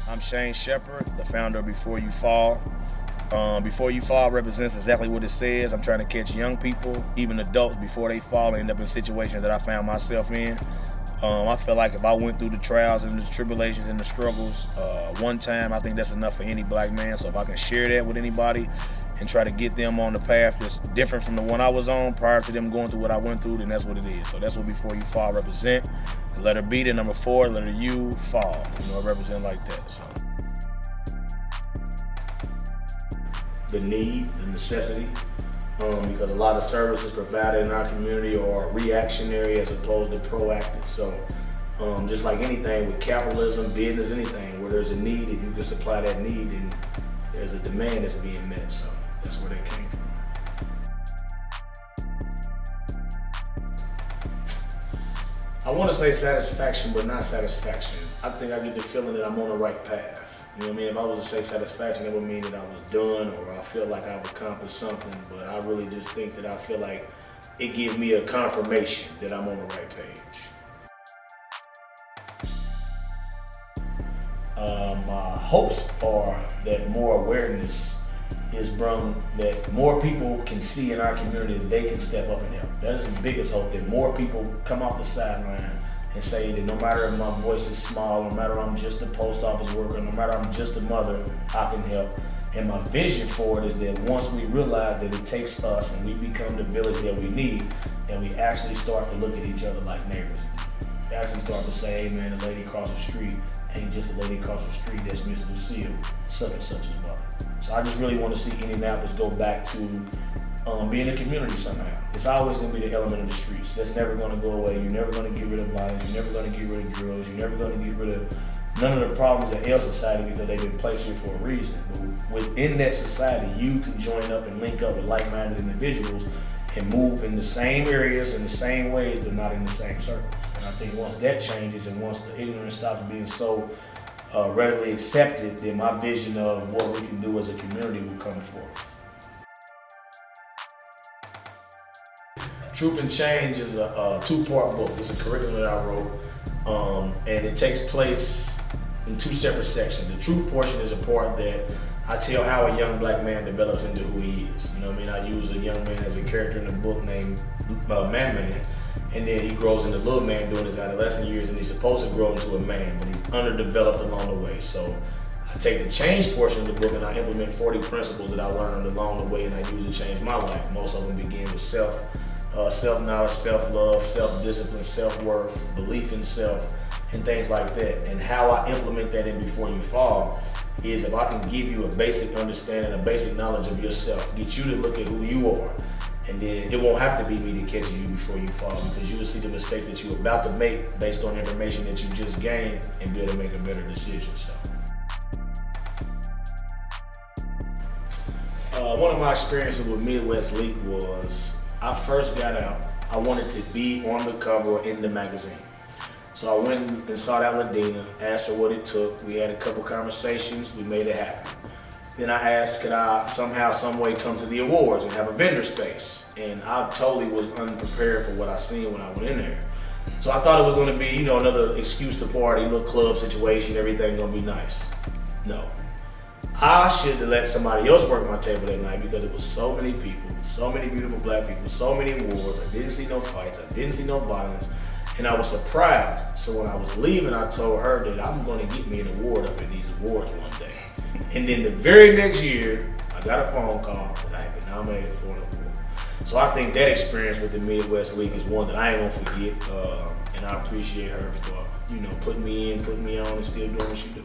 I'm Shane Shepherd, the founder of Before You Fall. Before You Fall represents exactly what it says. I'm trying to catch young people, even adults, before they fall and end up in situations that I found myself in. I feel like if I went through the trials and the tribulations and the struggles one time, I think that's enough for any black man. So if I can share that with anybody and try to get them on the path that's different from the one I was on prior to them going through what I went through, then that's what it is. So that's what Before You Fall represent. The letter B, the number 4, the letter U, fall. You know, it represent like that. So. The need, the necessity, because a lot of services provided in our community are reactionary as opposed to proactive. So just like anything with capitalism, business, anything, where there's a need, if you can supply that need, then there's a demand that's being met. So that's where that came from. I want to say satisfaction, but not satisfaction. I think I get the feeling that I'm on the right path. You know what I mean? If I was to say satisfaction, that would mean that I was done or I feel like I've accomplished something, but I really just think that I feel like it gives me a confirmation that I'm on the right page. My hopes are that more awareness is brought, that more people can see in our community that they can step up and help. That is the biggest hope, that more people come off the sideline and say that no matter if my voice is small, no matter I'm just a post office worker, no matter I'm just a mother, I can help. And my vision for it is that once we realize that it takes us and we become the village that we need, and we actually start to look at each other like neighbors. We actually start to say, hey man, the lady across the street ain't just a lady across the street, that's Miss Lucille, such and such as well. So I just really want to see Indianapolis go back to being a community somehow. It's always going to be the element of the streets. That's never going to go away. You're never going to get rid of violence. You're never going to get rid of drugs. You're never going to get rid of none of the problems that ail society because they've been placed here for a reason. But within that society, you can join up and link up with like-minded individuals and move in the same areas in the same ways, but not in the same circles. And I think once that changes and once the ignorance stops being so readily accepted, then my vision of what we can do as a community will come forth. Truth and Change is a two-part book. It's a curriculum that I wrote, and it takes place in 2 separate sections. The truth portion is a part that I tell how a young black man develops into who he is. You know what I mean? I use a young man as a character in the book named Man, and then he grows into little man during his adolescent years, and he's supposed to grow into a man, but he's underdeveloped along the way. So I take the change portion of the book and I implement 40 principles that I learned along the way, and I use to change my life. Most of them begin with self-knowledge, self-love, self-discipline, self-worth, belief in self, and things like that. And how I implement that in Before You Fall is if I can give you a basic understanding, a basic knowledge of yourself, get you to look at who you are, and then it won't have to be me that catches you before you fall, because you will see the mistakes that you're about to make based on information that you just gained and be able to make a better decision. So. One of my experiences with Midwest Leak was, I first got out, I wanted to be on the cover or in the magazine. So I went and sought out Ladina, asked her what it took. We had a couple conversations, we made it happen. Then I asked, could I somehow, some way come to the awards and have a vendor space? And I totally was unprepared for what I seen when I went in there. So I thought it was gonna be, you know, another excuse to party, little club situation, everything's gonna be nice. No. I should have let somebody else work my table that night because it was so many people, so many beautiful black people, so many awards. I didn't see no fights, I didn't see no violence, and I was surprised. So when I was leaving, I told her that I'm gonna get me an award up at these awards one day. And then the very next year, I got a phone call that I had been nominated for an award. So I think that experience with the Midwest League is one that I ain't gonna forget, and I appreciate her for, you know, putting me in, putting me on, and still doing what she do.